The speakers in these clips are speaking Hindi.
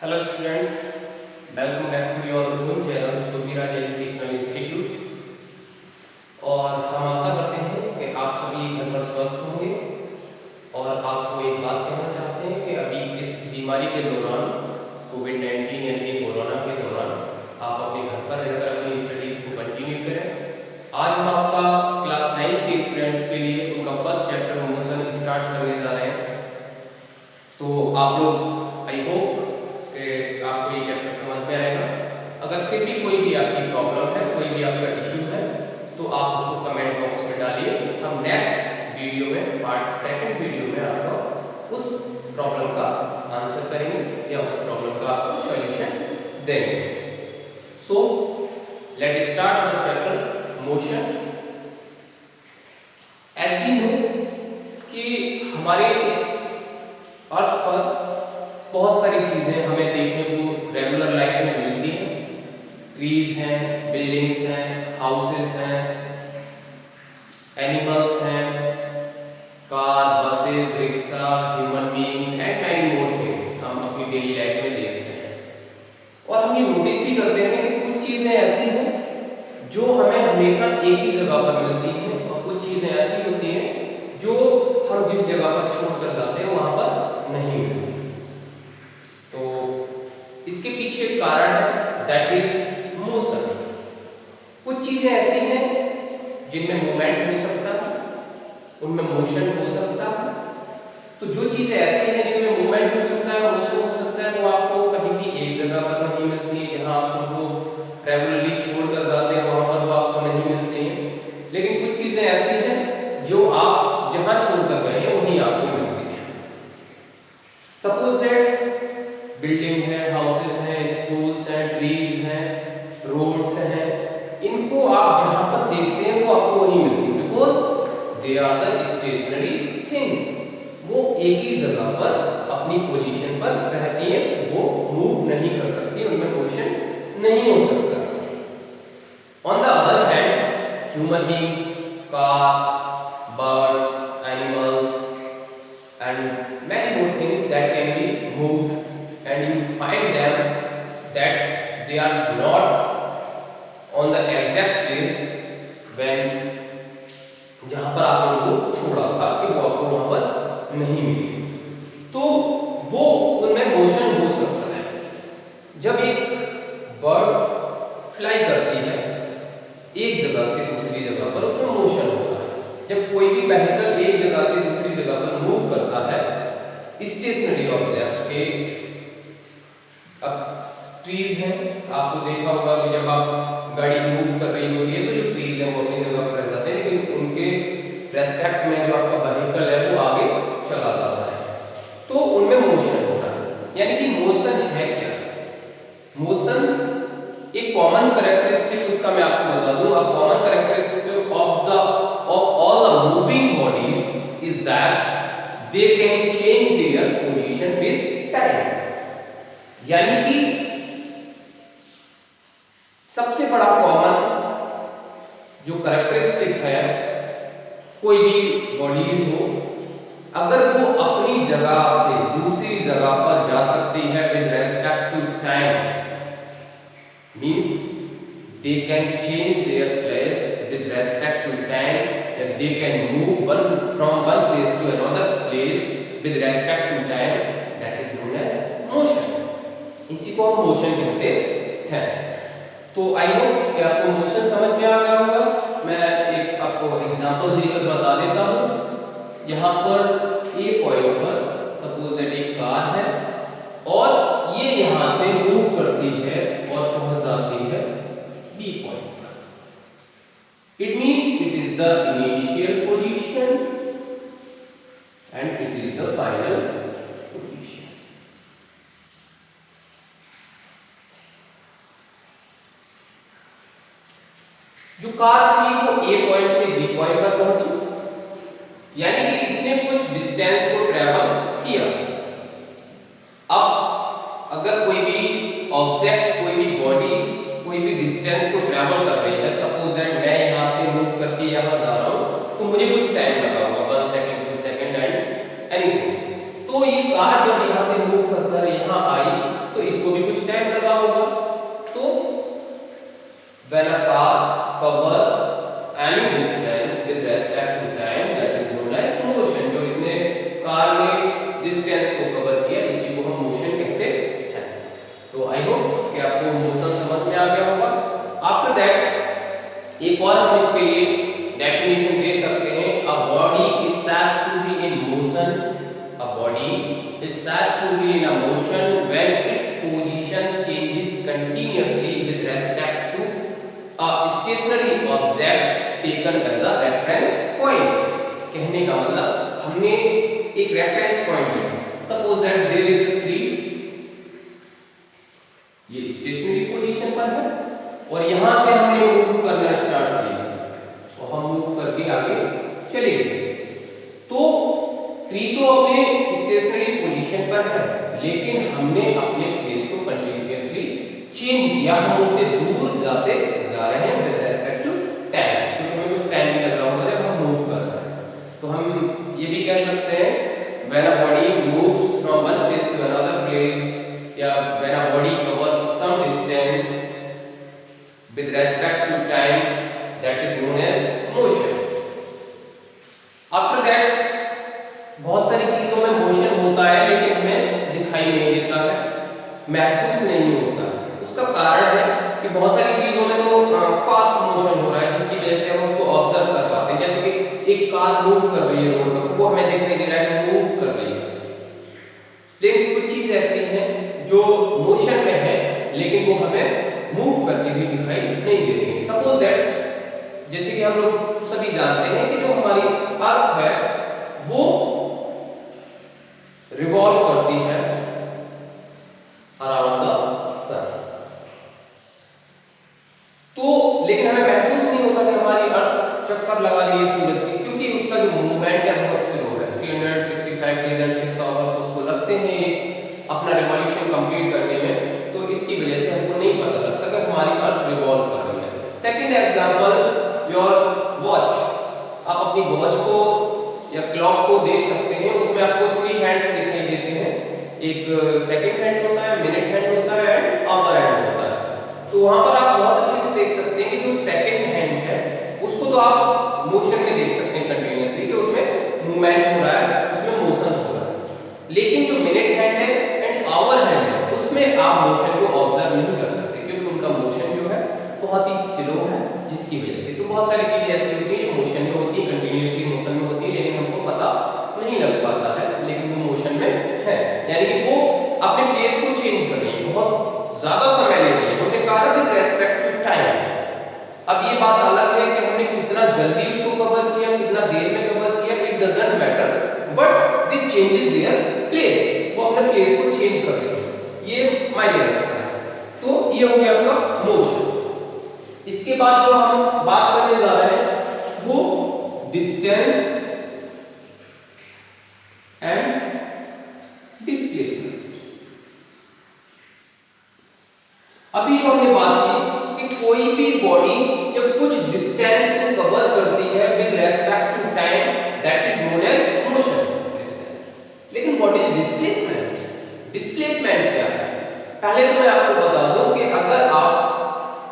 Hello students, welcome back to your own channel Shobhiraj educational institute. और हम आशा करते हैं कि आप सभी घर पर स्वस्थ होंगे। और आपको एक बात कहना चाहते हैं कि अभी इस बीमारी के दौरान कोविड-19 यानी कि कोरोना के दौरान आप अपने घर पर रहकर अपनी स्टडीज को कंटिन्यू करें। आज हम आपका क्लास 9 के स्टूडेंट्स के लिए उनका फर्स्ट चैप्टर मोशन स्टार्ट करने जा रहे हैं। तो आप लोग आई होप आपको ये चैप्टर समझ में आएगा। अगर फिर भी कोई भी आपकी प्रॉब्लम है, कोई भी आपका इश्यू है, तो आप उसको कमेंट बॉक्स में डालिए। हम नेक्स्ट वीडियो में सेकंड वीडियो में आपको उस प्रॉब्लम का आंसर करेंगे या उस प्रॉब्लम का आपको सॉल्यूशन देंगे। So let start our chapter motion. As we know कि हमारे इस अर्थ पर बहुत सारी चीजें हमें देखने को रेगुलर लाइफ में मिलती हैं। ट्रीज हैं, बिल्डिंग्स हैं, हाउसेस हैं, एनिमल्स हैं, car, buses, rickshaw, human beings and many more things हम अपनी डेली लाइफ में देखते हैं। और हम ये नोटिस भी करते हैं कि कुछ चीजें ऐसी हैं जो हमें हमेशा एक ही जगह पर मिलती हैं और कुछ चीजें ऐसी होती हैं जो हम जिस जगह पर छोड़कर जाते हैं वहां पर नहीं मिलती। तो इसके पीछे एक कारण है, दैट इज मोशन। कुछ चीजें ऐसी हैं जिनमें मूवमेंट हो सकता है, उनमें मोशन हो सकता है। तो जो चीजें ऐसी हैं जिनमें मूवमेंट हो सकता है, मोशन हो सकता है, वो आपको कहीं भी एक जगह पर नहीं मिलती है। जहां आप उनको रेगुलरली छोड़कर जाते हैं वहां पर वो आपको नहीं मिलती हैं। लेकिन कुछ चीजें ऐसी हैं जो आप जहां छोड़कर गए हैं वहीं आपको मिलती हैं। सपोज दैट बिल्डिंग है, हाउसेस हैं, स्कूल्स हैं, ट्रीज हैं, रोड्स हैं, इनको आप जहां पर देखते हैं वो आपको वहीं मिलती है, because they are the stationary things. वो एक ही जगह पर अपनी पोजीशन पर रहती हैं, वो मूव नहीं कर सकती, उनमें मोशन नहीं हो सकता। On the other hand human beings, car, birds, animals and many more things that can be moved and you find them that they are not on the exact place when जहां पर आपने उनको छोड़ा था कि वो आपको वहां पर नहीं मिली। तो वो उनमें मोशन हो सकता है। जब एक बर्ड फ्लाई करती है एक जगह से दूसरी जगह पर, उसमें मोशन होता है। जब कोई भी व्हीकल एक जगह से दूसरी जगह पर मूव करता है स्टेशनरी ऑब्जेक्ट के, अब ट्रीज हैं, आपको देखा होगा कि जब आप गाड़ी मूव कर रही होती है तो जो ट्रीज हैं वो अपनी जगह पर रह जाते हैं, लेकिन उनके रेस्पेक्ट में जो आपका व्हीकल है वो आगे चला जाता है, तो उनमें मोशन हो रहा है। यानी कि मोशन है क्या? मोशन एक कॉमन कैरेक्टरिस्टिक उसका मैं आपको बता दूं। A common characteristic of all the moving bodies is that they can change their position with time. यानी कि सबसे बड़ा कॉमन जो कैरेक्टरिस्टिक है कोई भी बॉडी हो, अगर वो अपनी जगह से दूसरी जगह पर जा सकती है with respect to time, means they can change their place with respect to time, and they can move from one place to another place with respect to time, that is known as motion. इसी को हम मोशन कहते हैं। तो आई होप कि आपको मोशन समझ में आ गया होगा। मैं एक आपको एग्जांपल देकर बता देता हूं। यहां पर ए पॉइंट पर सपोज दैट एक कार है और ये यहां से मूव करती है और पहुंच जाती है बी पॉइंट पर। It means it is the initial position and it is the final position. जो कार थी वो ए पॉइंट से बी पॉइंट पर पहुंची, यानी कि इसने कुछ डिस्टेंस को ट्रेवल किया। अब अगर कोई भी ऑब्जेक्ट, कोई भी बॉडी कोई भी डिस्टेंस को ट्रेवल कर रही है, सपोज दैट मैं यहां से मूव करके यहां जा रहा हूं, तो मुझे कुछ टाइम लगा होगा, 1 सेकंड 2 सेकंड एंड एनीथिंग। तो ये कार जब यहां से मूव करकर यहां आई तो इस in a motion when its position changes continuously with respect to a stationary object taken as a reference point। कहने का मतलब हमने एक रेफरेंस पॉइंट लिया, suppose that there is a tree, ये स्टेशनरी पोजीशन पर है और यहां से हमने मूव करना स्टार्ट किया और हम मूव करके आगे चले गए। तो ट्री तो अपने स्टेशनरी पोजीशन पर है, लेकिन हमने अपने प्लेस को कंटीन्यूअसली चेंज किया, हम उससे दूर जाते जा रहे हैं विद रेस्पेक्ट टू टाइम, क्योंकि हमें कुछ टाइम भी लग रहा होगा जब हम मूव कर रहे हैं। तो हम ये भी कह सकते हैं when a body moves from one place to another place, या when a body covers some distance with respect to time, that is known as motion। After that बहुत सारी चीजों में मोशन होता है लेकिन हमें दिखाई नहीं देता है, महसूस नहीं होता है। उसका कारण है कि बहुत सारी चीजों में तो फास्ट मोशन हो रहा है जिसकी वजह से हम उसको ऑब्जर्व कर पाते हैं, जैसे कि एक कार मूव कर रही है रोड पर, वो हमें दिखाई दे रहा है कि मूव कर रही है। लेकिन कुछ चीज ऐसी हैं जो मोशन में है लेकिन वो हमें मूव करके भी दिखाई नहीं दे रही है। सपोज दैट जैसे कि हम लोग सभी जानते हैं कि जो हमारी अर्थ है वो रिवॉल्व करती है अराउंड द सन, तो लेकिन हमें महसूस नहीं होता कि हमारी अर्थ चक्कर लगा रही है सूरज की, क्योंकि उसका जो मूवमेंट है बहुत स्लो है। 365 डेज एंड 6 आवर्स उसको लगते हैं अपना रिवॉल्यूशन कंप्लीट करने में, तो इसकी वजह से हमको नहीं पता लगता कि हमारी अर्थ रिवॉल्व कर रही है। Second example, your watch. आप अपनी वॉच को या क्लॉक को देख सकते हैं, उसमें आपको 3 हैंड्स दिखाई देते हैं, एक सेकंड हैंड होता है, मिनट हैंड होता है एंड आवर हैंड होता है। तो वहां पर आप बहुत अच्छे से देख सकते हैं कि जो सेकंड हैंड है उसको तो आप मोशन में देख सकते हैं कंटीन्यूअसली कि उसमें मूवमेंट हो रहा है, उसमें मोशन हो रहा है, लेकिन जो मिनट हैंड है एंड आवर हैंड है उसमें आप मोशन को ऑब्जर्व नहीं कर सकते, क्योंकि उनका मोशन जो है बहुत ही स्लो है, जिसकी वजह से तो बहुत सारी चीजें ऐसी होती है जो मोशन में होती है, कंटीन्यूअसली मोशन में होती है, लेकिन हमको पता नहीं लग पाता है, लेकिन वो मोशन में है, यानी कि वो अपने प्लेस को चेंज कर रही है, बहुत ज्यादा समय ले रही है। हमने कहा विद रेस्पेक्ट टू टाइम। अब ये बात अलग है कि हमने कितना जल्दी उसको कवर किया, कितना देर में कवर किया, it doesn't matter, but they changes their place, वो अपने प्लेस को चेंज कर रही है, ये मायने रखता है। तो ये हो गया आपका मोशन। इसके बाद जो हम बात करने जा रहे हैं वो डिस्टेंस एंड डिस्प्लेसमेंट। अभी जो हमने बात की कि कोई भी बॉडी जब कुछ डिस्टेंस को कवर करती है with respect to time, that is known as motion distance. लेकिन व्हाट इज डिस्प्लेसमेंट? डिस्प्लेसमेंट क्या है? पहले तो मैं आपको बता दूं कि अगर आप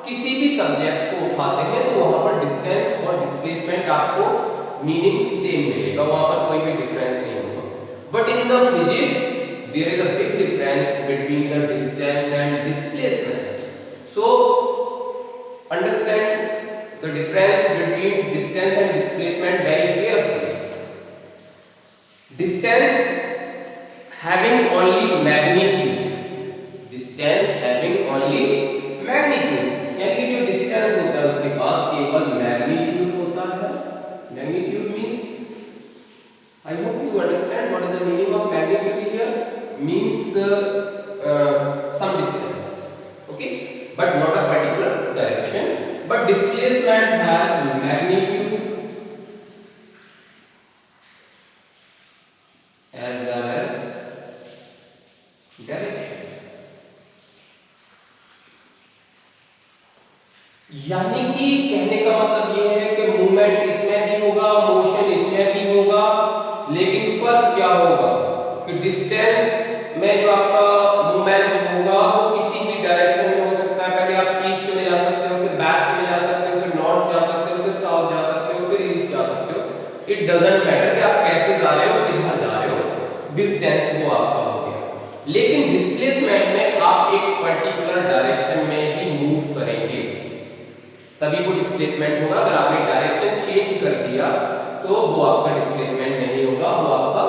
किसी भी सब्जेक्ट को उठाते हैं तो वहां पर डिस्टेंस और डिस्प्लेसमेंट आपको मीनिंग सेम मिलेगा, वहां पर कोई भी डिफरेंस नहीं होगा। But in the physics there is a big difference between the distance and displacement. So understand the difference between distance and displacement very carefully. Distance having only magnitude, distance having only magnitude, यानी जो डिस्टेंस होता है उसके पास केवल मैग्नीट्यूड होता है। Magnitude means, I hope you understand what is the meaning of magnitude here, means some distance, okay, but not a particular direction. But displacement has magnitude as well as direction। यानी कि कहने का मतलब ये है कि मूवमेंट इसमें भी होगा, मोशन इसमें भी होगा, लेकिन फर्क क्या होगा कि डिस्टेंस में जो आपका मूवमेंट होगा वो किसी भी डायरेक्शन में हो सकता है। पहले आप ईस्ट में जा सकते हो, फिर वेस्ट में जा सकते हो, फिर नॉर्थ जा सकते हो, फिर साउथ जा सकते हो, फिर ईस्ट जा सकते हो। इट डजंट मैटर कि आप कैसे जा रहे हो, किधर जा रहे हो, डिस्टेंस वो आपका हो गया। लेकिन डिस्प्लेसमेंट में आप एक पर्टिकुलर डायरेक्शन में ही मूव करेंगे तभी वो डिस्प्लेसमेंट होगा। अगर आपने डायरेक्शन चेंज कर दिया तो वो आपका डिस्प्लेसमेंट नहीं होगा, वो आपका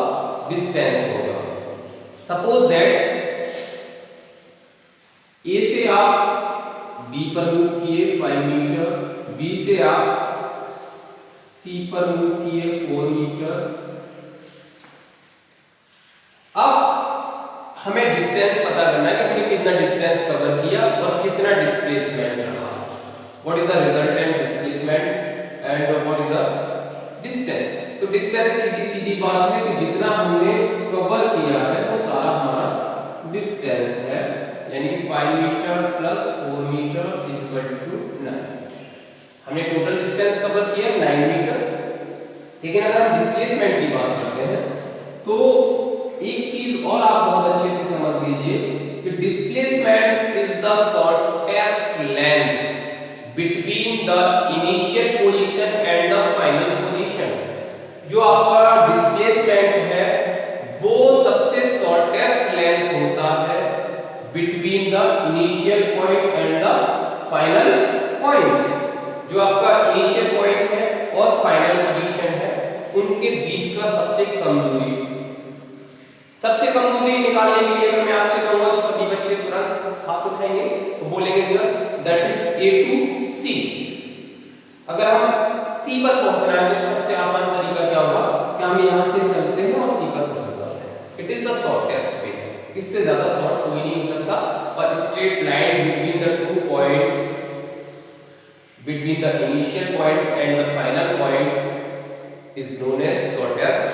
डिस्टेंस होगा। सपोज दैट ए से आप बी पर मूव किए 5 मीटर, बी से आप सी पर मूव किए 4 मीटर। अब हमें डिस्टेंस पता करना है कि हमने कितना डिस्टेंस कवर किया और कितना डिस्प्लेसमेंट रहा। What is the resultant displacement and what is the distance. तो डिस्टेंस सीधी सीधी बात है कि जितना हमने कवर किया है वो सारा हमारा डिस्टेंस है, यानी कि 5 metre plus 4 metre equal to 9। हमने टोटल डिस्टेंस कवर किया 9 मीटर। लेकिन अगर हम डिस्प्लेसमेंट की बात करते हैं तो एक चीज और आप बहुत अच्छे से समझ लीजिए कि displacement is the shortest length between the initial position and the final position. जो आपका डिस्प्लेसमेंट है वो सबसे शॉर्टेस्ट लेंथ होता है between the initial point and the final point. जो आपका इनिशियल पॉइंट है और फाइनल पोजीशन है उनके बीच का सबसे कम दूरी। सबसे कम दूरी निकालने के लिए अगर मैं आपसे कहूंगा तो सभी बच्चे तुरंत हाथ उठाएंगे तो बोलेंगे sir that is a two c. अगर हम सी पर पहुंचना है तो सबसे आसान तरीका क्या होगा कि हम यहां से चलते हैं और सी पर पहुंच जाते हैं। It is the shortest way, इससे ज्यादा शॉर्ट कोई नहीं हो सकता। और straight line between the two points, between the initial point and the final point is known as shortest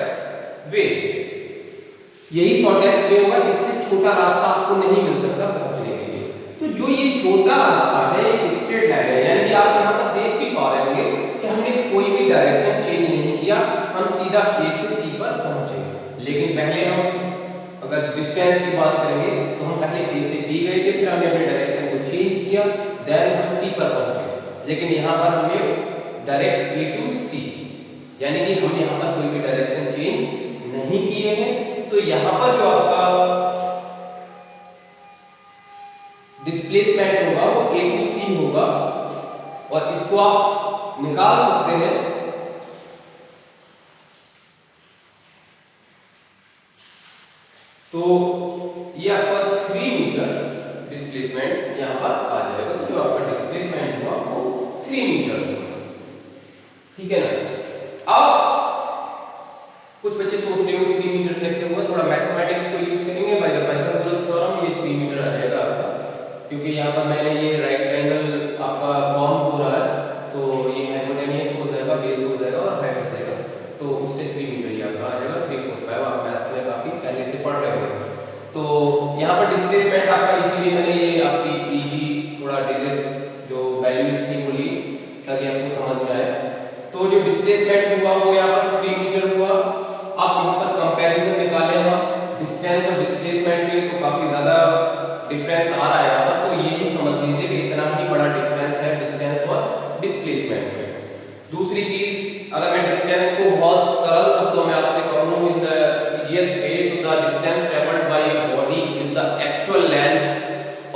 way. यही शॉर्टेस्ट वे होगा, इससे छोटा रास्ता आपको नहीं मिल सकता पहुंचने के लिए। तो जो ये छोटा रास्ता है एक स्ट्रेट लाइन है, यानी कि आप यहाँ पर देख भी पा रहे होंगे कि हमने कोई भी डायरेक्शन चेंज नहीं किया, हम सीधा ए से सी पर पहुंचे। लेकिन पहले हम अगर डिस्टेंस की बात करेंगे तो हम पहले ए से बी गए थे, फिर हमने अपने डायरेक्शन को चेंज किया, देन हम सी पर पहुंचे। लेकिन यहाँ पर हमने डायरेक्ट ए टू सी, यानी कि हम यहाँ पर कोई भी डायरेक्शन चेंज नहीं किए हैं। तो यहाँ पर जो आपका डिस्प्लेसमेंट होगा वो ए टू सी होगा और इसको आप निकाल सकते हैं। तो ये आपका 3 मीटर डिस्प्लेसमेंट यहाँ पर आ जाएगा। तो जो आपका डिस्प्लेसमेंट हुआ वो 3 मीटर होगा, ठीक है ना। अब कुछ बच्चे सोच रहे हो 3 मीटर कैसे हुआ, थोड़ा मैथमेटिक्स को यूज करेंगे बाय द पाइथागोरस थ्योरम। ये 3 मीटर आ जाएगा आपका, क्योंकि यहाँ पर मैंने ये राइट ट्रायंगल आपका फॉर्म हो रहा है तो ये हाइपोटेन्यूस हो जाएगा, बेस हो जाएगा और हाइट हो जाएगा। तो उससे 3 मीटर ही आपका आ जाएगा। 3 4 5 आप मैथ्स में काफी पहले से पढ़ रहे हो। तो यहाँ पर डिस्प्लेसमेंट आपका, इसीलिए मैंने ये आपकी इजी थोड़ा डिजिट्स जो वैल्यूज थी बोली ताकि आपको समझ में आए। तो जो डिस्प्लेसमेंट हुआ वो यहाँ पर 3 मीटर हुआ। आप यहाँ पर कंपैरिजन निकालें हम डिस्टेंस और डिस्प्लेसमेंट के, तो काफी ज्यादा डिफरेंस आ रहा है यहाँ पर। तो यही समझ लीजिए कि इतना ही बड़ा डिफरेंस है डिस्टेंस और डिस्प्लेसमेंट में। दूसरी चीज, अगर मैं डिस्टेंस को बहुत सरल शब्दों में आपसे कहूँ इन द इजीएस्ट वे, तो the distance travelled bye a body is the actual length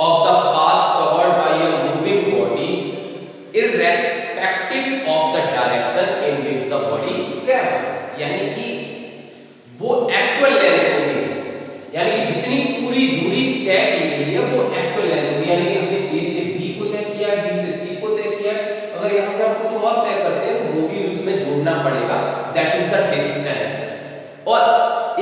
of the path covered by a moving body irrespective of the direction in which the body travel. यानी कि वो एक्चुअल लेंथ होगी, यानी कि जितनी पूरी दूरी तय की गई है वो एक्चुअल लेंथ होगी। यानी कि हमने ए से बी को तय किया, बी से सी को तय किया, अगर यहाँ से हम कुछ और तय करते हैं तो वो भी उसमें जोड़ना पड़ेगा, दैट इज द डिस्टेंस। और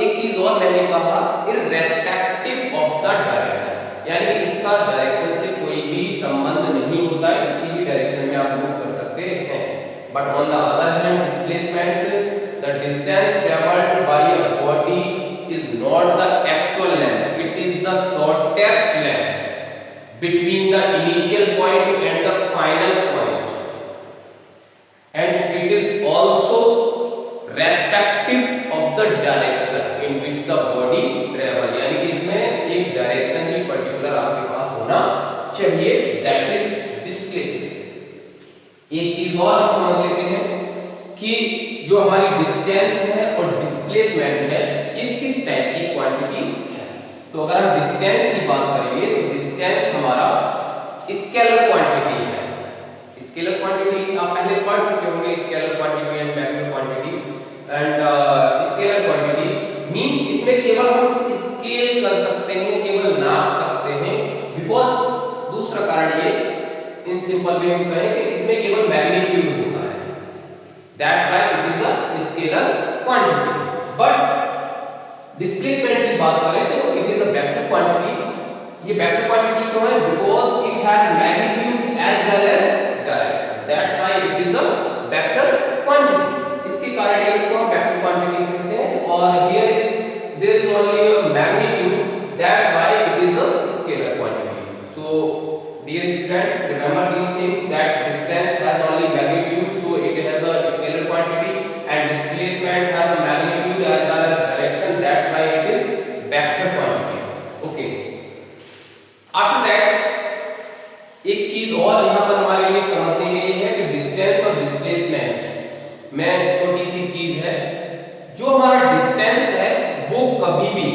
एक चीज और मैंने कहा इररेस्पेक्टिव ऑफ द डायरेक्शन, यानी कि इसका डायरेक्शन से कोई भी संबंध नहीं होता है, किसी भी डायरेक्शन में आप मूव कर सकते हैं। But on the other hand displacement, the distance traveled by a body is not the actual length, it is the shortest length between the initial point and the final point, and it is also respective of the direction in which the body travel। यानी कि इसमें एक डायरेक्शन ही पर्टिकुलर आपके पास होना चाहिए, that is displacement। एक चीज और हम समझ लेते हैं कि जो हमारी डिस्टेंस है और डिस्प्लेसमेंट है ये किस टाइप की क्वांटिटी है। तो अगर हम डिस्टेंस की बात करेंगे तो डिस्टेंस हमारा स्केलर क्वांटिटी है। स्केलर क्वांटिटी आप पहले पढ़ चुके होंगे, scalar quantity and vector quantity. And scalar quantity means इसमें केवल हम स्केल कर सिंपल वे में कहें कि इसमें केवल मैग्नीट्यूड होता है, that's why it is a scalar quantity. But displacement की बात करें तो it is a vector quantity. ये वेक्टर क्वांटिटी क्यों है? Because it has magnitude as well as direction, that's why it is a vector quantity. इसके कारण इसको हम वेक्टर क्वांटिटी कहते हैं। और here is there is only a magnitude, that's why it is a scalar quantity. So dear students, remember these things, that distance has only magnitude, so it has a scalar quantity, and displacement has a magnitude as well as direction, that's why it is vector quantity. Okay, after that एक चीज और यहाँ पर हमारे लिए समझने के लिए है कि डिस्टेंस और डिस्प्लेसमेंट में छोटी सी चीज है, जो हमारा डिस्टेंस है वो कभी भी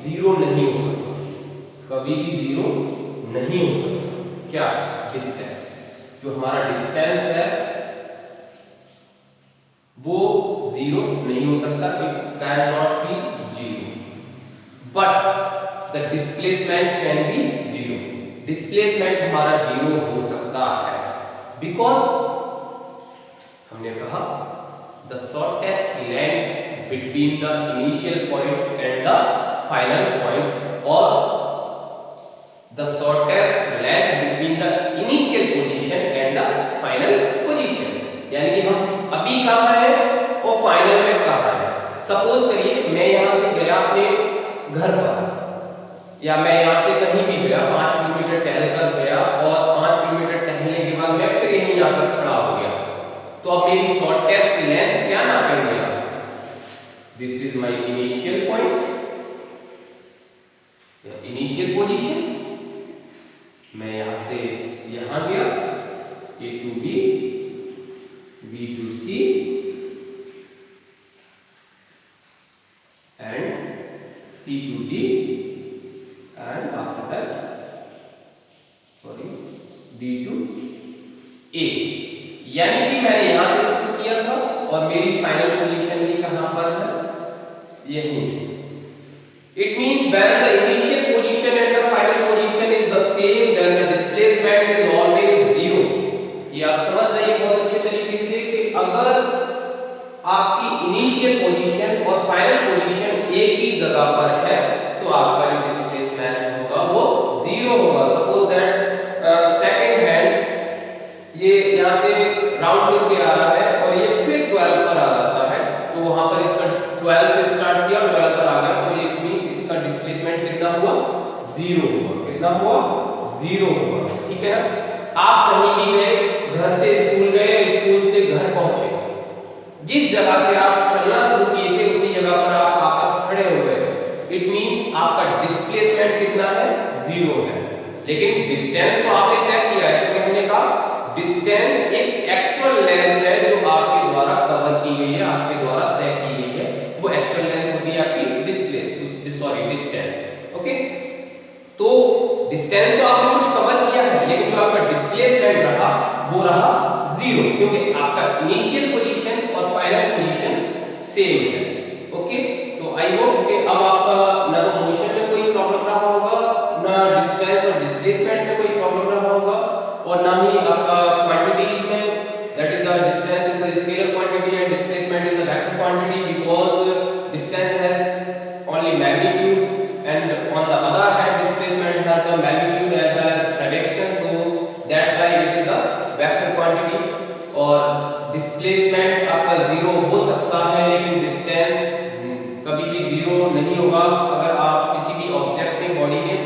जीरो नहीं हो सकता, कभी भी जीरो नहीं हो सकता। क्या? डिस्टेंस, जो हमारा डिस्टेंस है वो जीरो नहीं हो सकता, it can not be zero. But the displacement can be zero, displacement हमारा जीरो हो सकता है, बिकॉज हमने कहा the shortest length between the initial point and the final point, और the shortest length between the initial position and the final position, यानी कि हम अभी कहाँ हैं और फाइनल में कहाँ हैं। सपोज करिए मैं यहाँ से गया अपने घर पर, या मैं यहाँ से कहीं भी गया 5 किलोमीटर टहल कर गया, और 5 किलोमीटर टहलने के बाद मैं फिर यहीं आकर खड़ा हो गया, तो अब मेरी शॉर्टेस्ट लेंथ क्या नापेंगे? This is my initial point, initial position. मैं यहां से यहां गया, A to B, B to C and C to D, and after that D to A। यानी कि मैंने यहां से शुरू किया था और मेरी फाइनल पोजीशन भी कहां पर है? यही। It means when the initial position and the final position is the same, then the displacement is always zero। ये आप समझ जाइए बहुत अच्छे तरीके से कि अगर आपकी इनिशियल पोजीशन और फाइनल पोजीशन एक ही जगह पर है तो आपका जो डिस्प्लेसमेंट होगा वो जीरो होगा। सपोज दैट सेकंड हैंड ये यहाँ से राउंड टू के आ रहा है और ये फिर 12 पर आ जाता है, तो वहां पर इसका 12 से स्टार्ट किया, 12 पर आ गया, तो ये डिस्प्लेसमेंट कितना हुआ? जीरो हुआ। कितना हुआ? जीरो हुआ। ठीक है ना। आप कहीं भी गए, घर से स्कूल गए, स्कूल से घर पहुंचे, जिस जगह से आप चलना शुरू किए थे उसी जगह पर आप आकर खड़े हो गए, इट मींस आपका डिस्प्लेसमेंट कितना है? जीरो है। लेकिन डिस्टेंस तो आपने तय किया है, क्योंकि हमने कहा डिस्टेंस एक एक्चुअल लेंथ है जो आपके द्वारा कवर की गई है, आपके द्वारा तय की गई है, वो एक्चुअल लेंथ होती है आपकी डिस्टेंस। ओके, तो डिस्टेंस तो आपने कुछ कवर किया है, लेकिन जो आपका डिस्प्लेसमेंट रहा वो रहा जीरो, क्योंकि आपका इनिशियल पोजीशन और फाइनल पोजीशन सेम है। ओके, तो आई होप कि अब आपका ना तो मोशन में कोई प्रॉब्लम रहा होगा, ना डिस्टेंस और डिस्प्लेसमेंट में कोई प्रॉब्लम रहा होगा, और ना ही आपका क्वांटिटीज में, that is the distance is the scalar quantity and displacement is the vector quantity, because distance has only magnitude and on the other hand displacement has the magnitude as well as direction, so that's why it is a vector quantity। और displacement आपका जीरो हो सकता है, लेकिन डिस्टेंस कभी भी जीरो नहीं होगा अगर आप किसी भी ऑब्जेक्ट में बॉडी में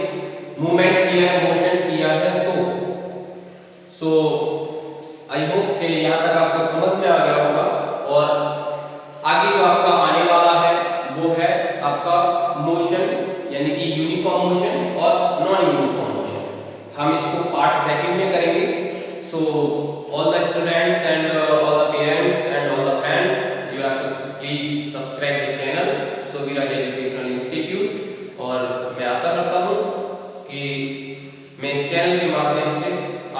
मूवमेंट किया है, मोशन किया है तो। सो आई होप कि यहाँ तक आपको समझ में आ गया होगा, और आगे जो आपका आने वाला है वो है आपका मोशन, यानी कि यूनिफॉर्म मोशन और नॉन यूनिफॉर्म मोशन। हम इसको पार्ट सेकंड में करेंगे। So all the students and all the parents and all the friends, you have to please subscribe the channel Soviraj educational institute. और मैं आशा करता हूँ कि मैं इस चैनल के माध्यम से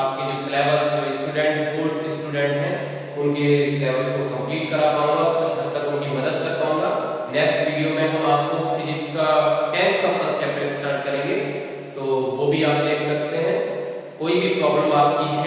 आपके जो सिलेबस, जो स्टूडेंट्स बोर्ड स्टूडेंट हैं उनके सिलेबस को कंप्लीट करा पाऊंगा, कुछ हद तक उनकी मदद कर पाऊंगा। नेक्स्ट वीडियो में हम आपको फिजिक्स का 10th का फर्स्ट चैप्टर स्टार्ट करेंगे, तो वो भी आप देख सकते हैं। कोई भी प्रॉब्लम आपकी है